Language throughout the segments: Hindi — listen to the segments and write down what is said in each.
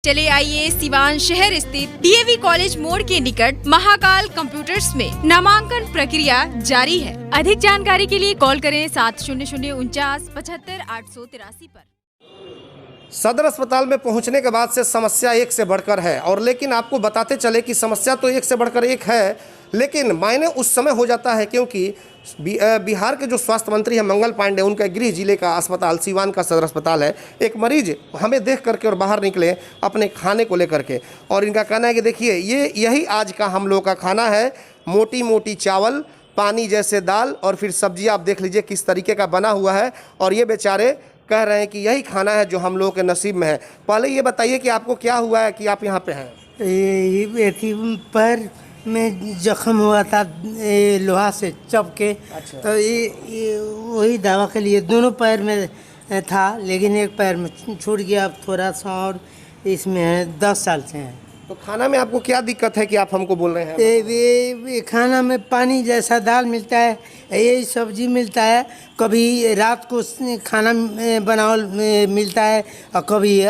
चले आइए सिवान शहर स्थित डीएवी कॉलेज मोड़ के निकट महाकाल कंप्यूटर्स में नामांकन प्रक्रिया जारी है। अधिक जानकारी के लिए कॉल करें 700949 75 883 पर। सदर अस्पताल में पहुंचने के बाद से समस्या एक से बढ़कर है, और लेकिन आपको बताते चले कि समस्या तो एक से बढ़कर एक है, लेकिन मायने उस समय हो जाता है क्योंकि बिहार के जो स्वास्थ्य मंत्री हैं मंगल पांडे, उनका गृह जिले का अस्पताल सिवान का सदर अस्पताल है। एक मरीज हमें देख करके और बाहर निकले अपने खाने को लेकर के, और इनका कहना है कि देखिए यही आज का हम लोग का खाना है, मोटी मोटी चावल, पानी जैसे दाल और फिर सब्जी आप देख लीजिए किस तरीके का बना हुआ है, और ये बेचारे कह रहे हैं कि यही खाना है जो हम लोगों के नसीब में है। पहले ये बताइए कि आपको क्या हुआ है कि आप यहाँ पे हैं? पैर में जख्म हुआ था लोहा से चप के। अच्छा। तो ये वही दवा के लिए दोनों पैर में था, लेकिन एक पैर में छूट गया। अब थोड़ा सा और इसमें है, 10 साल से है। तो खाना में आपको क्या दिक्कत है कि आप हमको बोल रहे हैं? ये खाना में पानी जैसा दाल मिलता है, यही सब्जी मिलता है, कभी रात को खाना बनावल मिलता है और कभी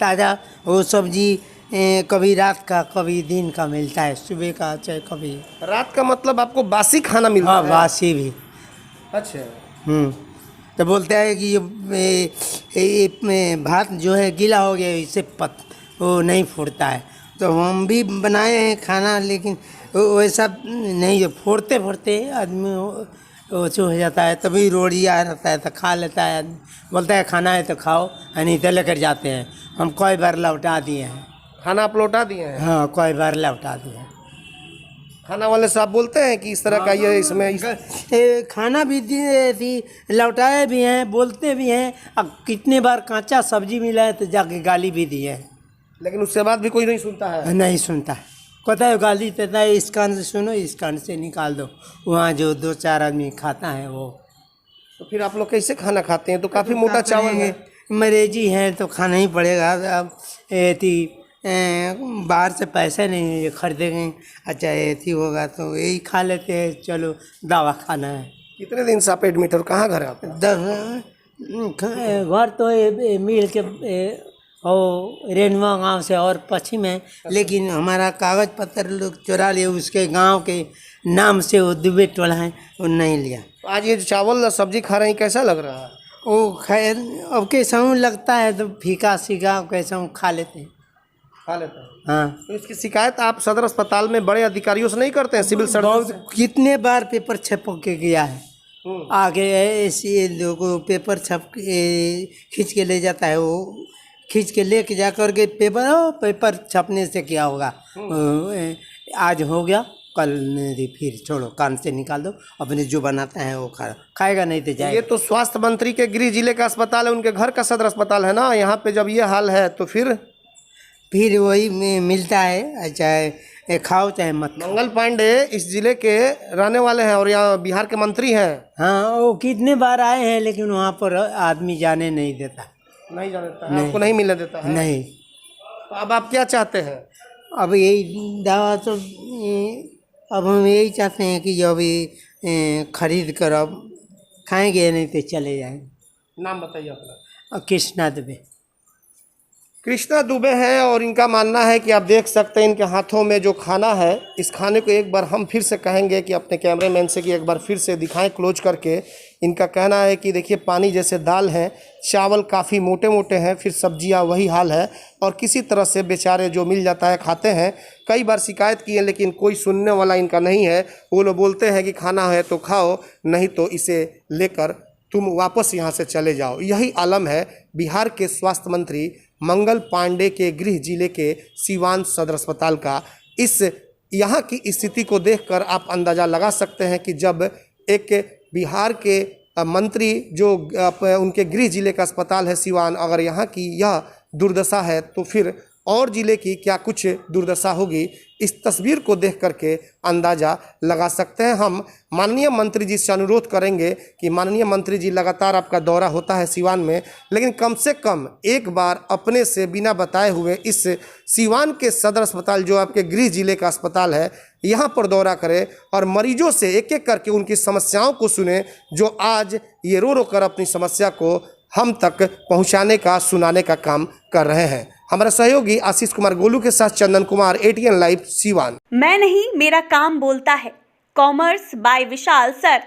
ताज़ा वो सब्जी कभी रात का कभी दिन का मिलता है, सुबह का चाहे कभी। रात का मतलब आपको बासी खाना मिलता हाँ, है? बासी भी। अच्छा। तो बोलते हैं कि ये भात जो है गीला हो गया, इससे वो नहीं फूटता है। तो हम भी बनाए हैं खाना, लेकिन वैसा नहीं, फोड़ते फोड़ते आदमी ओछू हो जाता है। तभी रोड़ी आ रहता है तो खा लेता है आदमी, बोलता है खाना है तो खाओ, नहीं तो लेकर जाते हैं। हम कई बार लौटा दिए हैं खाना। आप लौटा दिए हैं? हाँ, कई बार लौटा दिए हैं। खाना वाले साहब बोलते हैं कि इस तरह का ये इसमें खाना भी दिए, लौटाए भी हैं, बोलते भी हैं। अब कितने बार कांचा सब्जी मिला है तो जाके गाली भी दी है, लेकिन उसके बाद भी कोई नहीं सुनता है। नहीं सुनता है। कहता है गाली देता है, इस कान से सुनो, इस कान से निकाल दो। वहाँ जो 2-4 आदमी खाता है वो। तो फिर आप लोग कैसे खाना खाते हैं? तो काफ़ी मोटा चावल है। मरीजी है तो खाना ही पड़ेगा। अब बाहर से पैसे नहीं खरीदेंगे, अच्छा ऐसी होगा तो यही खा लेते हैं, चलो दवा खाना है। कितने दिन से आप एडमिट और कहाँ घर है आपका? घर तो मिल के रेनवा गांव से और पश्चिम है, लेकिन हमारा कागज पत्र लोग चुरा लिए, उसके गांव के नाम से वो दुबे टोला है, वो नहीं लिया। तो आज ये चावल सब्जी खा रहे हैं, कैसा लग रहा है? वो खैर अब कैसा लगता है तो फीका सीका कैसा खा लेते हैं। खा लेते हैं। हाँ। तो इसकी शिकायत आप सदर अस्पताल में बड़े अधिकारियों से नहीं करते हैं? सिविल सर्जन से? कितने बार पेपर छप के गया है, आगे ऐसे लोगों पेपर छप खींच के ले जाता है, वो खींच के लेके जा कर के पेपर छपने से क्या होगा, आज हो गया कल नहीं, फिर छोड़ो, कान से निकाल दो, अपने जो बनाता है वो खाएगा, नहीं तो जाएगा। ये तो स्वास्थ्य मंत्री के गृह जिले का अस्पताल है, उनके घर का सदर अस्पताल है ना। यहाँ पे जब ये हाल है तो फिर वही मिलता है, चाहे खाओ चाहे मत। मंगल पांडे इस जिले के रहने वाले हैं और यहाँ बिहार के मंत्री हैं। हाँ, वो कितने बार आए हैं, लेकिन वहाँ पर आदमी जाने नहीं देता। नहीं जाता है? आपको नहीं मिलने देता है? नहीं। तो अब आप क्या चाहते हैं? अब यही दवा तो अब हम यही चाहते हैं कि जो भी खरीद कर अब खाएंगे, नहीं तो चले जाएंगे। नाम बताइए अपना। कृष्णा दुबे। कृष्णा दुबे हैं, और इनका मानना है कि आप देख सकते हैं इनके हाथों में जो खाना है, इस खाने को एक बार हम फिर से कहेंगे कि अपने कैमरेमैन से कि एक बार फिर से दिखाएं क्लोज करके। इनका कहना है कि देखिए पानी जैसे दाल है, चावल काफ़ी मोटे मोटे हैं, फिर सब्जियां वही हाल है, और किसी तरह से बेचारे जो मिल जाता है खाते हैं। कई बार शिकायत की है, लेकिन कोई सुनने वाला इनका नहीं है। वो लोग बोलते हैं कि खाना है तो खाओ, नहीं तो इसे लेकर तुम वापस यहाँ से चले जाओ। यही आलम है बिहार के स्वास्थ्य मंत्री मंगल पांडे के गृह जिले के सिवान सदर अस्पताल का। इस यहाँ की स्थिति को देखकर आप अंदाज़ा लगा सकते हैं कि जब एक बिहार के मंत्री जो उनके गृह जिले का अस्पताल है सिवान, अगर यहाँ की यह दुर्दशा है तो फिर और ज़िले की क्या कुछ दुर्दशा होगी, इस तस्वीर को देख करके अंदाज़ा लगा सकते हैं। हम माननीय मंत्री जी से अनुरोध करेंगे कि माननीय मंत्री जी, लगातार आपका दौरा होता है सिवान में, लेकिन कम से कम एक बार अपने से बिना बताए हुए इस सिवान के सदर अस्पताल जो आपके गृह जिले का अस्पताल है, यहाँ पर दौरा करें और मरीजों से एक एक करके उनकी समस्याओं को सुने, जो आज ये रो रो कर अपनी समस्या को हम तक पहुँचाने का, सुनाने का काम कर रहे हैं। हमारा सहयोगी आशीष कुमार गोलू के साथ चंदन कुमार, ATN लाइव, सीवान। मैं नहीं, मेरा काम बोलता है। Commerce by Vishal sir.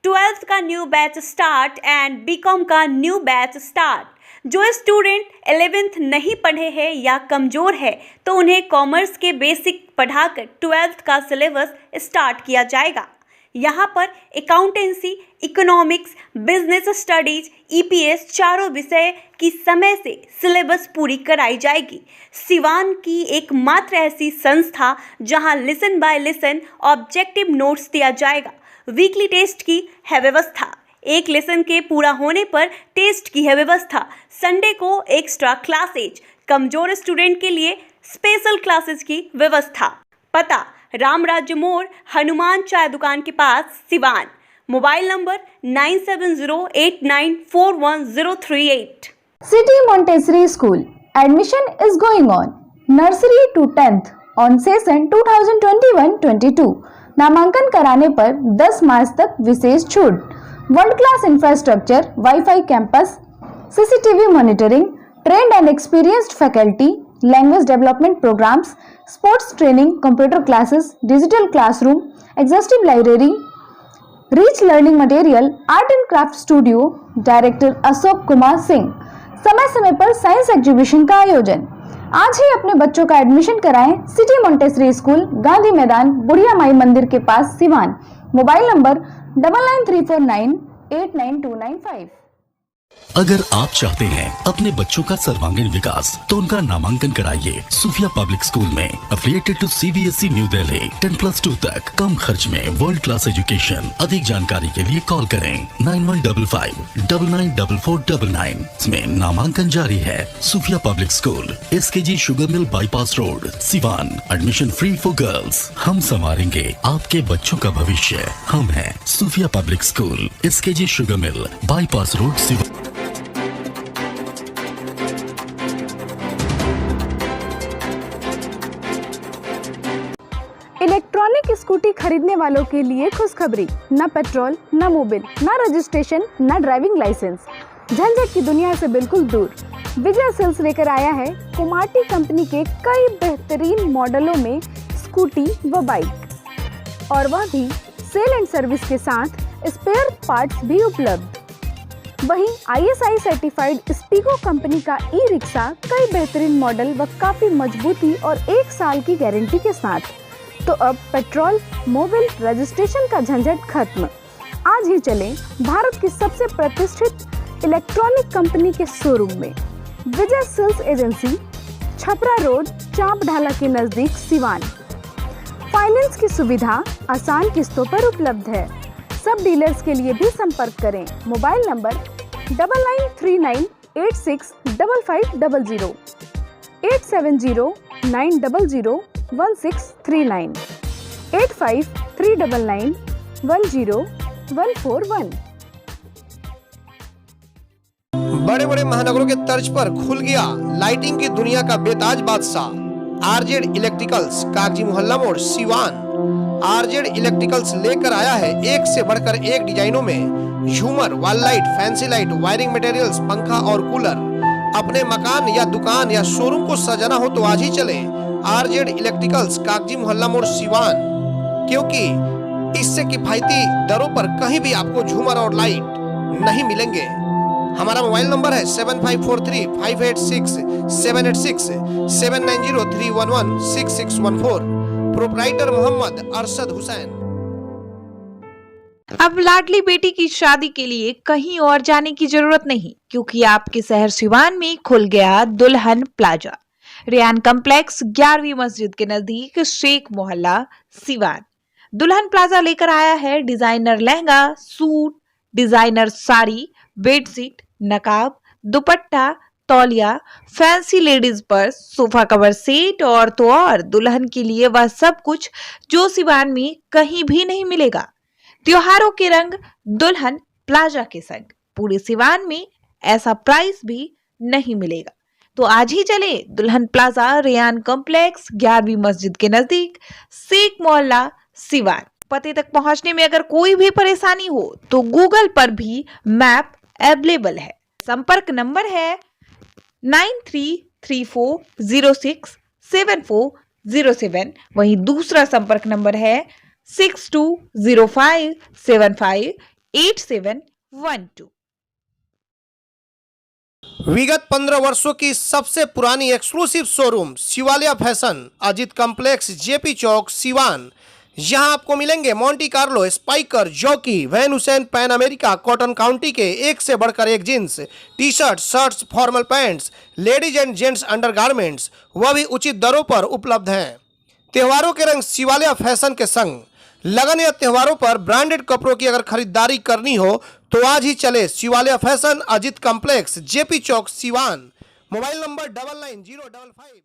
12th का new batch start and BCom का न्यू बैच स्टार्ट। जो स्टूडेंट 11th नहीं पढ़े हैं या कमज़ोर है तो उन्हें कॉमर्स के बेसिक पढ़ाकर 12th का सिलेबस स्टार्ट किया जाएगा। यहाँ पर accountancy, economics, business studies, EPS चारों विषय की समय से सिलेबस पूरी कराई जाएगी। सिवान की एकमात्र ऐसी संस्था जहाँ lesson by lesson objective notes दिया जाएगा। वीकली टेस्ट की है व्यवस्था। एक लेसन के पूरा होने पर टेस्ट की है व्यवस्था। संडे को एक्स्ट्रा क्लासेज, कमजोर स्टूडेंट के लिए स्पेशल क्लासेस की व्यवस्था। पता रामराज्य मोड़, हनुमान चाय दुकान के पास, Siwan. Mobile number 9708941038। City Montessori School. Admission is going on. Nursery to 10th on session 2021-22. नामांकन कराने पर 10 मार्च तक विशेष छूट। World class infrastructure, wifi campus, CCTV monitoring, trained and experienced faculty, language development programmes, sports training, computer classes, digital classroom, exhaustive library, rich learning material, art and craft studio. Director Ashok Kumar Singh. समय समय पर साइंस एग्जीबिशन का आयोजन। आज ही अपने बच्चों का एडमिशन कराएं सिटी मोंटेसरी स्कूल, गांधी मैदान, बुढ़िया माई मंदिर के पास, सिवान। Mobile number 9934989295। अगर आप चाहते हैं अपने बच्चों का सर्वांगीण विकास तो उनका नामांकन कराइए सूफिया पब्लिक स्कूल में, affiliated to CBSE new Delhi. 10+2 तक कम खर्च में वर्ल्ड क्लास एजुकेशन। अधिक जानकारी के लिए कॉल करें 9155994499। इसमें नामांकन जारी है। Sufia public school, SKG sugar mill bypass road, Siwan. Admission free for girls. हम संवारेंगे आपके बच्चों का भविष्य। हम हैं Sufia public school, SKG sugar mill bypass road, Siwan. Electronic scooty खरीदने वालों के लिए खुशखबरी। न पेट्रोल, न मोबिल, न रजिस्ट्रेशन, न ड्राइविंग लाइसेंस। झंझट की दुनिया से बिल्कुल दूर विजय सेल्स लेकर आया है कुमाटी कंपनी के कई बेहतरीन मॉडलों में स्कूटी व बाइक, और वह भी सेल एंड सर्विस के साथ स्पेयर पार्ट्स भी उपलब्ध। वहीं ISI सर्टिफाइड स्पीको कंपनी का ई-रिक्शा कई बेहतरीन मॉडल व काफी मजबूती और 1 साल की गारंटी के साथ। तो अब पेट्रोल, मोबिल, रजिस्ट्रेशन का झंझट खत्म। आज ही चलें भारत की सबसे प्रतिष्ठित इलेक्ट्रॉनिक कंपनी के शोरूम में। विजय सेल्स एजेंसी, छपरा रोड, चांप ढाला के नजदीक, सिवान। फाइनेंस की सुविधा आसान किस्तों पर उपलब्ध है। सब डीलर्स के लिए भी संपर्क करें। Mobile number 9939865500, 8709001639, 8539910141। बड़े बड़े महानगरों के तर्ज पर खुल गया लाइटिंग की दुनिया का बेताज बादशाह RZ इलेक्ट्रिकल्स, कागजी मोहल्ला मोड़, सिवान। RZ इलेक्ट्रिकल्स लेकर आया है एक से बढ़कर एक डिजाइनों में झूमर, wall light, fancy light, wiring materials, पंखा और कूलर। अपने मकान या दुकान या शोरूम को सजाना हो तो आज ही चले RZ इलेक्ट्रिकल्स, कागजी मोहल्ला मोड़, सिवान, क्योंकि इससे किफायती दरों पर कहीं भी आपको झूमर और लाइट नहीं मिलेंगे। हमारा मोबाइल नंबर है 7543586786, 7903116614। प्रोप्राइटर मोहम्मद अरशद हुसैन। अब लाडली बेटी की शादी के लिए कहीं और जाने की जरूरत नहीं, क्योंकि आपके शहर सिवान में खुल गया दुल्हन प्लाजा। रेयान कॉम्प्लेक्स, 11वीं मस्जिद के नजदीक, शेख मोहल्ला, सिवान। दुल्हन प्लाजा लेकर आया है designer lehenga, suit, designer sari, bedsheet, नकाब, दुपट्टा, तौलिया, fancy ladies purse, sofa cover set और तो और दुल्हन के लिए वह सब कुछ जो सिवान में कहीं भी नहीं मिलेगा। त्योहारों के रंग दुल्हन प्लाजा के संग। पूरे सिवान में ऐसा प्राइस भी नहीं मिलेगा। तो आज ही चले दुल्हन प्लाजा, रेयान कॉम्प्लेक्स, 11वीं मस्जिद के नजदीक, शेख मोहल्ला, सिवान। पते तक पहुंचने में अगर कोई भी परेशानी हो तो गूगल पर भी मैप अवेलेबल है। संपर्क नंबर है 64067407। वहीं दूसरा संपर्क नंबर है 6205758712। विगत 15 वर्षों की सबसे पुरानी exclusive showroom Shivalia fashion, Ajit complex, JP Chowk, Siwan. यहां आपको मिलेंगे Monte Carlo, Spykar, Jockey, Van Heusen, Pan America, Cotton County के एक से बढ़कर एक jeans, T shirt, shirts, formal pants, ladies and gents undergarments, वह भी उचित दरों पर उपलब्ध हैं। त्योहारों के रंग शिवालिया फैशन के संग। लगन या त्योहारों पर ब्रांडेड कपड़ों की अगर खरीदारी करनी हो तो आज ही चले Shivalia fashion, Ajit complex, JP Chowk, Siwan. Mobile number 990555